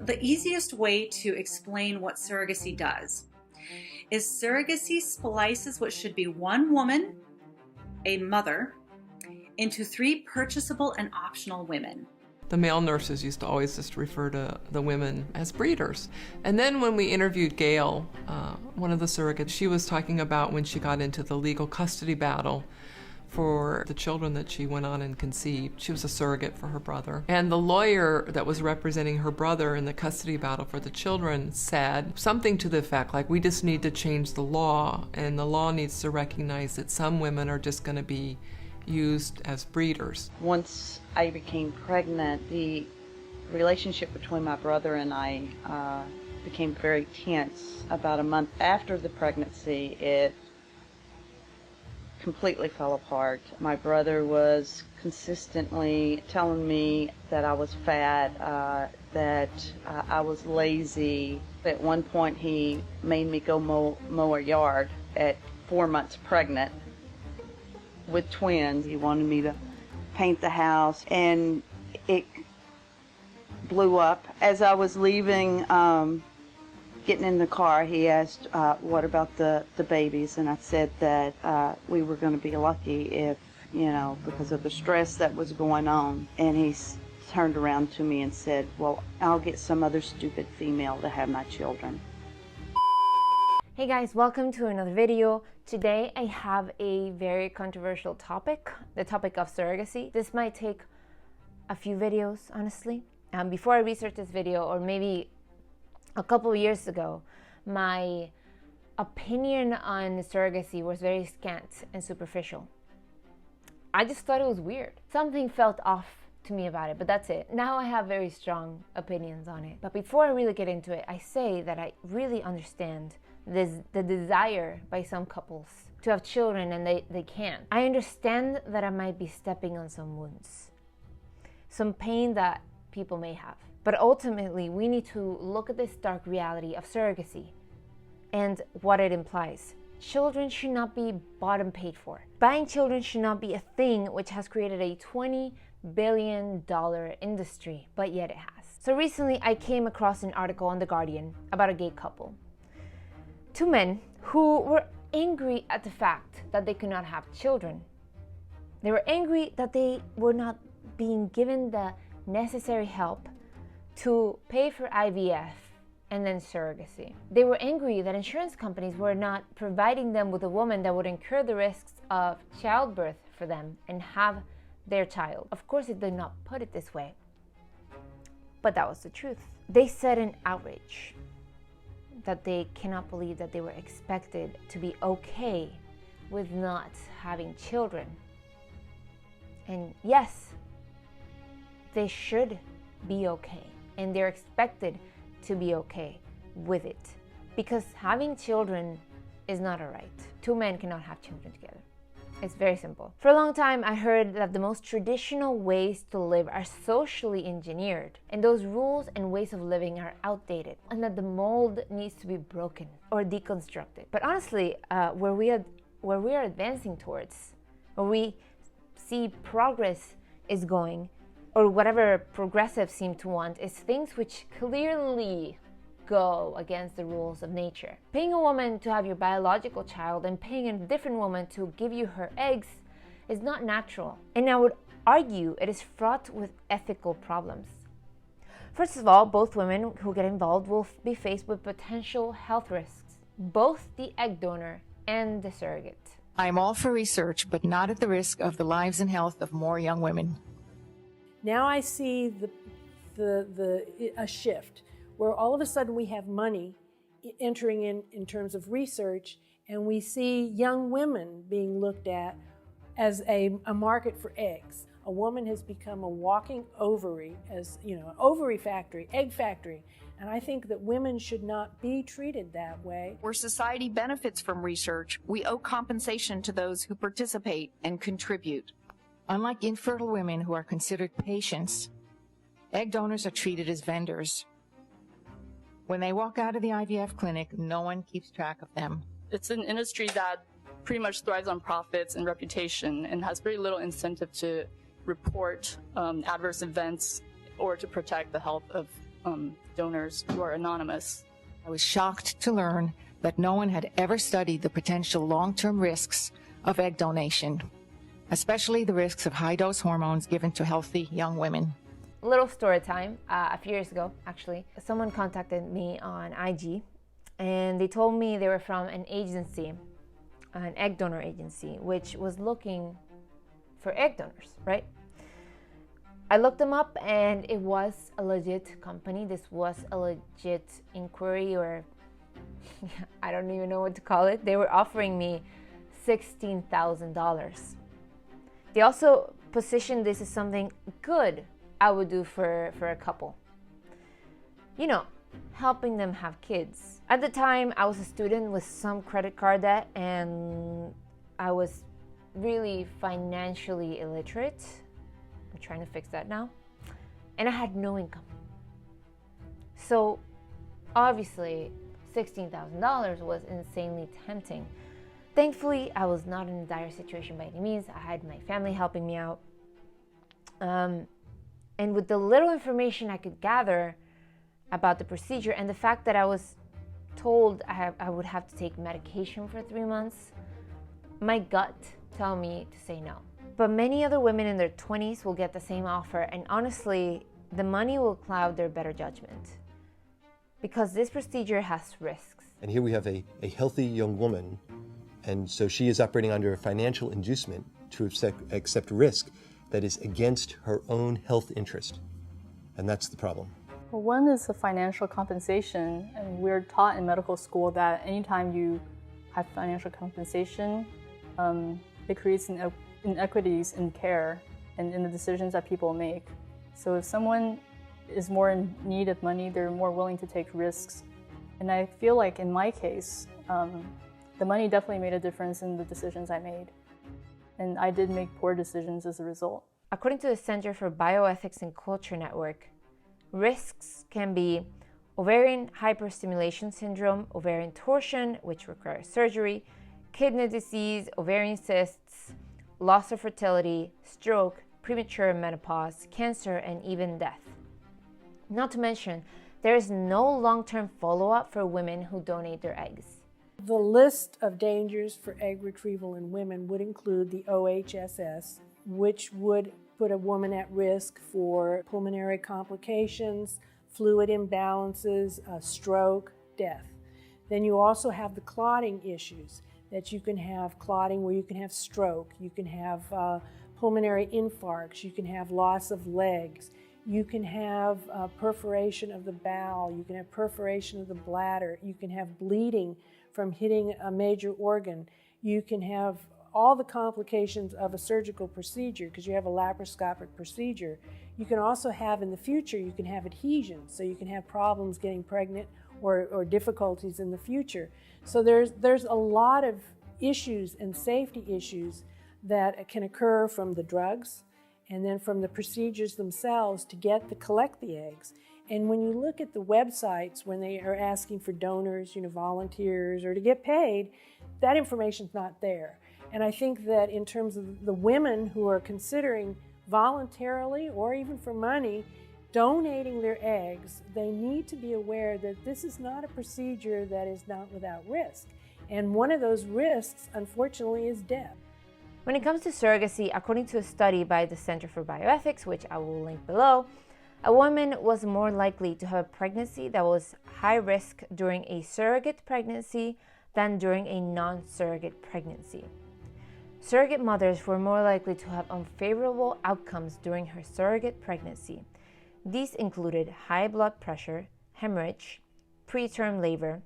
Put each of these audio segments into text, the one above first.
the easiest way to explain what surrogacy does is surrogacy splices what should be one woman, a mother, into 3 purchasable and optional women. The male nurses used to always just refer to the women as breeders. And then when we interviewed Gail, one of the surrogates, she was talking about when she got into the legal custody battle for the children that she went on and conceived. She was a surrogate for her brother. And the lawyer that was representing her brother in the custody battle for the children said something to the effect like, we just need to change the law, and the law needs to recognize that some women are just going to be used as breeders. Once I became pregnant, the relationship between my brother and I became very tense. About a month after the pregnancy, it completely fell apart. My brother was consistently telling me that I was fat, that I was lazy. At one point he made me go mow a yard at 4 months pregnant with twins. He wanted me to paint the house, and it blew up. As I was leaving, getting in the car, he asked, what about the babies? And I said that we were going to be lucky if, because of the stress that was going on. And he turned around to me and said, well, I'll get some other stupid female to have my children. Hey guys, welcome to another video. Today I have a very controversial topic, the topic of surrogacy. This might take a few videos, honestly. Before I researched this video, or maybe a couple of years ago, my opinion on surrogacy was very scant and superficial. I just thought it was weird. Something felt off to me about it, but that's it. Now I have very strong opinions on it. But before I really get into it, I say that I really understand the desire by some couples to have children and they can't. I understand that I might be stepping on some wounds, some pain that people may have. But ultimately, we need to look at this dark reality of surrogacy and what it implies. Children should not be bought and paid for. Buying children should not be a thing which has created a $20 billion industry, but yet it has. So recently, I came across an article on The Guardian about a gay couple. 2 men who were angry at the fact that they could not have children. They were angry that they were not being given the necessary help to pay for IVF and then surrogacy. They were angry that insurance companies were not providing them with a woman that would incur the risks of childbirth for them and have their child. Of course, it did not put it this way, but that was the truth. They said in outrage that they cannot believe that they were expected to be okay with not having children. And yes, they should be okay, and they're expected to be okay with it, because having children is not a right. 2 men cannot have children together. It's very simple. For a long time, I heard that the most traditional ways to live are socially engineered, and those rules and ways of living are outdated, and that the mold needs to be broken or deconstructed. But honestly, where we are advancing towards, where we see progress is going, or whatever progressives seem to want, is things which clearly go against the rules of nature. Paying a woman to have your biological child and paying a different woman to give you her eggs is not natural. And I would argue it is fraught with ethical problems. First of all, both women who get involved will be faced with potential health risks, both the egg donor and the surrogate. I'm all for research, but not at the risk of the lives and health of more young women. Now I see a shift where all of a sudden we have money entering in terms of research, and we see young women being looked at as a market for eggs. A woman has become a walking ovary, as an ovary factory, egg factory. And I think that women should not be treated that way. Where society benefits from research, we owe compensation to those who participate and contribute. Unlike infertile women who are considered patients, egg donors are treated as vendors. When they walk out of the IVF clinic, no one keeps track of them. It's an industry that pretty much thrives on profits and reputation and has very little incentive to report adverse events or to protect the health of donors who are anonymous. I was shocked to learn that no one had ever studied the potential long-term risks of egg donation, especially the risks of high-dose hormones given to healthy young women. Little story time. A few years ago, actually, someone contacted me on IG, and they told me they were from an agency, an egg donor agency, which was looking for egg donors, right? I looked them up, and it was a legit company. This was a legit inquiry, or I don't even know what to call it. They were offering me $16,000. They also positioned this as something good I would do for a couple. You know, helping them have kids. At the time, I was a student with some credit card debt, and I was really financially illiterate. I'm trying to fix that now. And I had no income. So obviously, $16,000 was insanely tempting. Thankfully, I was not in a dire situation by any means. I had my family helping me out. And with the little information I could gather about the procedure and the fact that I was told I would have to take medication for 3 months, my gut told me to say no. But many other women in their 20s will get the same offer, and honestly, the money will cloud their better judgment because this procedure has risks. And here we have a healthy young woman, and so she is operating under a financial inducement to accept risk that is against her own health interest. And that's the problem. Well, one is the financial compensation, and we're taught in medical school that anytime you have financial compensation, it creates inequities in care and in the decisions that people make. So if someone is more in need of money, they're more willing to take risks. And I feel like in my case, the money definitely made a difference in the decisions I made. And I did make poor decisions as a result. According to the Center for Bioethics and Culture Network, risks can be ovarian hyperstimulation syndrome, ovarian torsion, which requires surgery, kidney disease, ovarian cysts, loss of fertility, stroke, premature menopause, cancer, and even death. Not to mention, there is no long-term follow-up for women who donate their eggs. The list of dangers for egg retrieval in women would include the OHSS, which would put a woman at risk for pulmonary complications, fluid imbalances, stroke, death. Then you also have the clotting issues, that you can have clotting where you can have stroke, you can have pulmonary infarcts, you can have loss of legs, you can have perforation of the bowel, you can have perforation of the bladder, you can have bleeding from hitting a major organ, you can have all the complications of a surgical procedure because you have a laparoscopic procedure. You can also have in the future, you can have adhesions, so you can have problems getting pregnant or difficulties in the future. So there's a lot of issues and safety issues that can occur from the drugs and then from the procedures themselves to collect the eggs. And when you look at the websites when they are asking for donors, volunteers, or to get paid, that information's not there. And I think that in terms of the women who are considering voluntarily or even for money donating their eggs, they need to be aware that this is not a procedure that is not without risk. And one of those risks, unfortunately, is death. When it comes to surrogacy, according to a study by the Center for Bioethics, which I will link below, a woman was more likely to have a pregnancy that was high risk during a surrogate pregnancy than during a non-surrogate pregnancy. Surrogate mothers were more likely to have unfavorable outcomes during her surrogate pregnancy. These included high blood pressure, hemorrhage, preterm labor,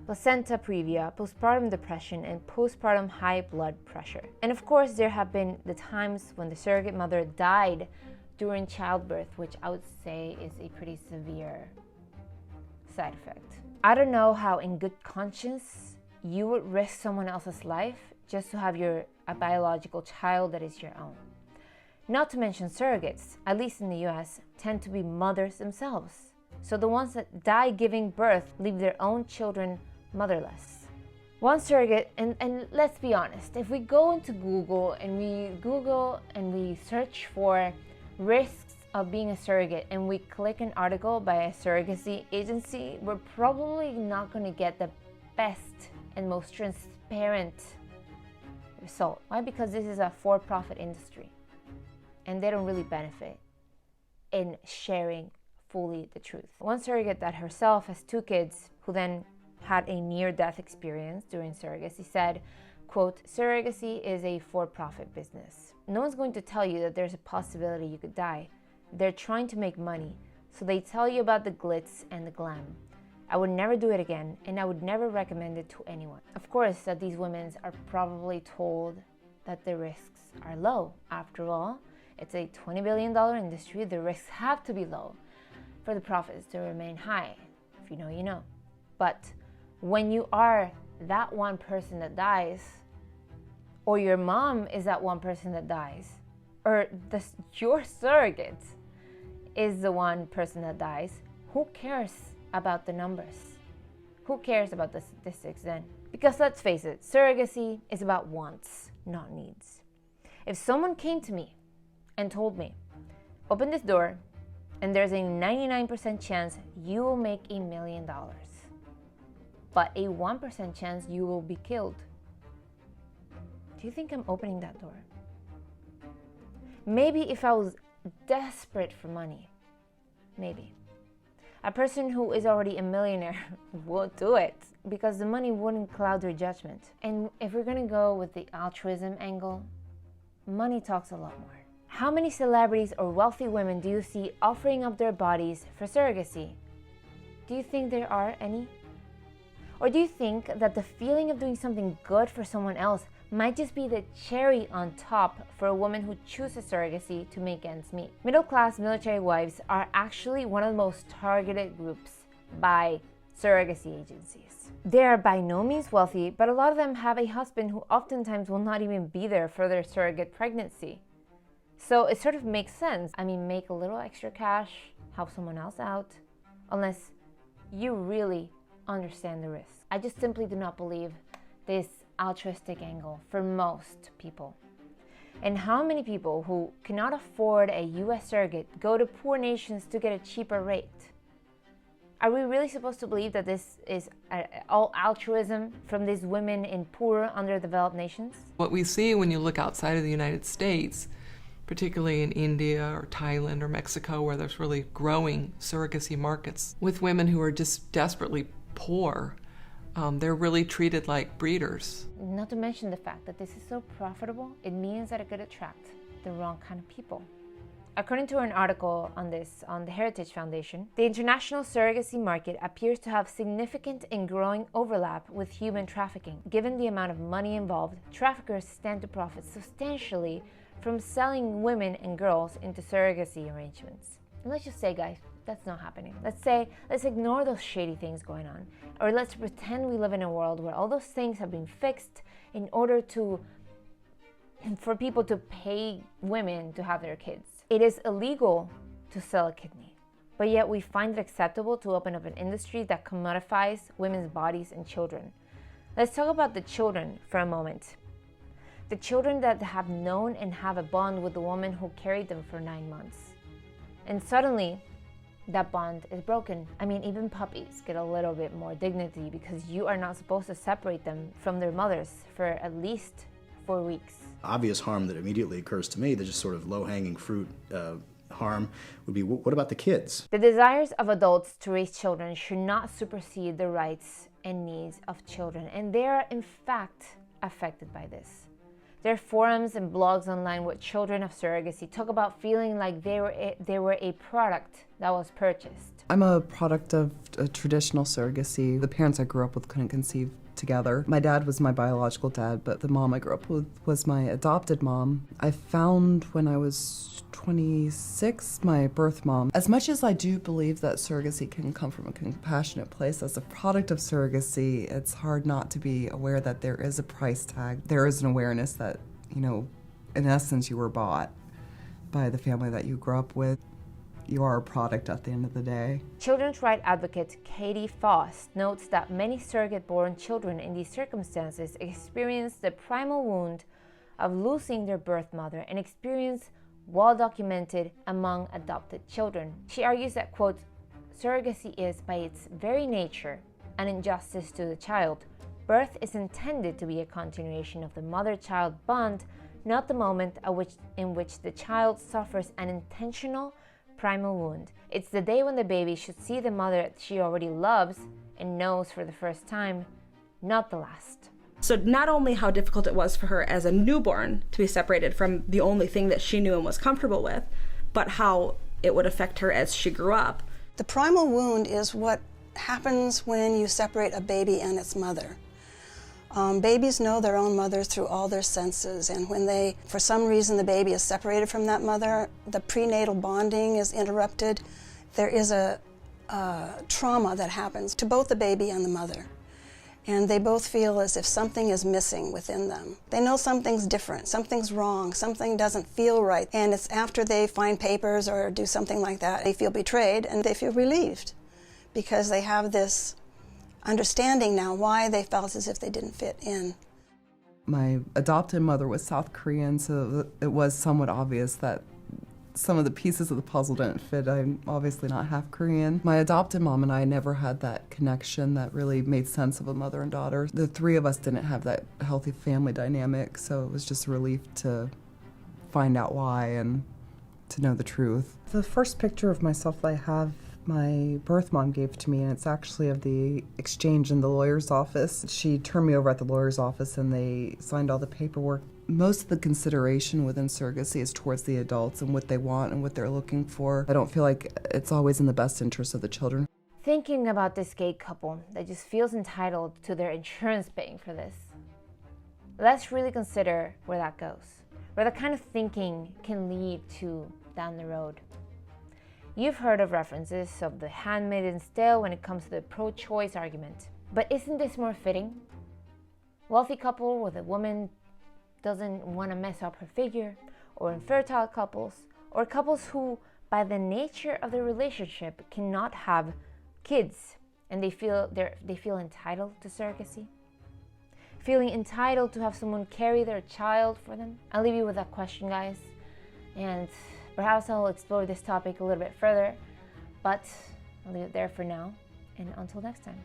placenta previa, postpartum depression, and postpartum high blood pressure. And of course, there have been the times when the surrogate mother died during childbirth, which I would say is a pretty severe side effect. I don't know how in good conscience you would risk someone else's life just to have a biological child that is your own. Not to mention surrogates, at least in the US, tend to be mothers themselves. So the ones that die giving birth leave their own children motherless. One surrogate, and let's be honest, if we go into Google and we search for risks of being a surrogate and we click an article by a surrogacy agency, we're probably not going to get the best and most transparent result. Why? Because this is a for-profit industry and they don't really benefit in sharing fully the truth. One surrogate that herself has 2 kids who then had a near-death experience during surrogacy said, quote, "Surrogacy is a for-profit business. No one's going to tell you that there's a possibility you could die. They're trying to make money, so they tell you about the glitz and the glam. I would never do it again, and I would never recommend it to anyone." Of course, that these women are probably told that the risks are low. After all, it's a $20 billion industry. The risks have to be low for the profits to remain high. If you know, you know. But when you are that one person that dies, or your mom is that one person that dies, or your surrogate is the one person that dies, who cares about the numbers? Who cares about the statistics then? Because let's face it, surrogacy is about wants, not needs. If someone came to me and told me, open this door and there's a 99% chance you will make $1 million, but a 1% chance you will be killed, do you think I'm opening that door? Maybe if I was desperate for money, maybe. A person who is already a millionaire would do it because the money wouldn't cloud their judgment. And if we're gonna go with the altruism angle, money talks a lot more. How many celebrities or wealthy women do you see offering up their bodies for surrogacy? Do you think there are any? Or do you think that the feeling of doing something good for someone else might just be the cherry on top for a woman who chooses surrogacy to make ends meet? Middle-class military wives are actually one of the most targeted groups by surrogacy agencies. They are by no means wealthy, but a lot of them have a husband who oftentimes will not even be there for their surrogate pregnancy. So it sort of makes sense. I mean, make a little extra cash, help someone else out, unless you really understand the risk. I just simply do not believe this altruistic angle for most people. And how many people who cannot afford a US surrogate go to poor nations to get a cheaper rate? Are we really supposed to believe that this is all altruism from these women in poor, underdeveloped nations? What we see when you look outside of the United States, particularly in India or Thailand or Mexico, where there's really growing surrogacy markets with women who are just desperately poor, they're really treated like breeders. Not to mention the fact that this is so profitable, it means that it could attract the wrong kind of people. According to an article on this on the Heritage Foundation, the international surrogacy market appears to have significant and growing overlap with human trafficking. Given the amount of money involved, traffickers stand to profit substantially from selling women and girls into surrogacy arrangements. And let's just say, guys, that's not happening. Let's ignore those shady things going on. Or let's pretend we live in a world where all those things have been fixed in order for people to pay women to have their kids. It is illegal to sell a kidney, but yet we find it acceptable to open up an industry that commodifies women's bodies and children. Let's talk about the children for a moment. The children that have known and have a bond with the woman who carried them for 9 months. And suddenly, that bond is broken. I mean, even puppies get a little bit more dignity because you are not supposed to separate them from their mothers for at least 4 weeks. Obvious harm that immediately occurs to me, the just sort of low-hanging fruit harm, would be, what about the kids? The desires of adults to raise children should not supersede the rights and needs of children, and they are in fact affected by this. There are forums and blogs online where children of surrogacy talk about feeling like they were a product that was purchased. I'm a product of a traditional surrogacy. The parents I grew up with couldn't conceive together. My dad was my biological dad, but the mom I grew up with was my adopted mom. I found when I was 26 my birth mom. As much as I do believe that surrogacy can come from a compassionate place, as a product of surrogacy, it's hard not to be aware that there is a price tag. There is an awareness that, you know, in essence you were bought by the family that you grew up with. You are a product at the end of the day. Children's rights advocate Katie Foss notes that many surrogate-born children in these circumstances experience the primal wound of losing their birth mother and experience well documented among adopted children. She argues that, quote, surrogacy is, by its very nature, an injustice to the child. Birth is intended to be a continuation of the mother-child bond, not the moment in which the child suffers an intentional primal wound. It's the day when the baby should see the mother that she already loves and knows for the first time, not the last. So not only how difficult it was for her as a newborn to be separated from the only thing that she knew and was comfortable with, but how it would affect her as she grew up. The primal wound is what happens when you separate a baby and its mother. Babies know their own mother through all their senses, and when for some reason the baby is separated from that mother, the prenatal bonding is interrupted. There is a trauma that happens to both the baby and the mother. And they both feel as if something is missing within them. They know something's different, something's wrong, something doesn't feel right. And it's after they find papers or do something like that, they feel betrayed and they feel relieved because they have this understanding now why they felt as if they didn't fit in. My adopted mother was South Korean, so it was somewhat obvious that some of the pieces of the puzzle didn't fit. I'm obviously not half Korean. My adopted mom and I never had that connection that really made sense of a mother and daughter. The three of us didn't have that healthy family dynamic, so it was just a relief to find out why and to know the truth. The first picture of myself that I have, my birth mom gave to me, and it's actually of the exchange in the lawyer's office. She turned me over at the lawyer's office and they signed all the paperwork. Most of the consideration within surrogacy is towards the adults and what they want and what they're looking for. I don't feel like it's always in the best interest of the children. Thinking about this gay couple that just feels entitled to their insurance paying for this, let's really consider where that goes, where that kind of thinking can lead to down the road. You've heard of references of the Handmaid's Tale when it comes to the pro-choice argument. But isn't this more fitting? Wealthy couple with a woman doesn't want to mess up her figure, or infertile couples, or couples who, by the nature of their relationship, cannot have kids, and they feel entitled to surrogacy, feeling entitled to have someone carry their child for them. I'll leave you with that question, guys, and perhaps I'll explore this topic a little bit further, but I'll leave it there for now, and until next time.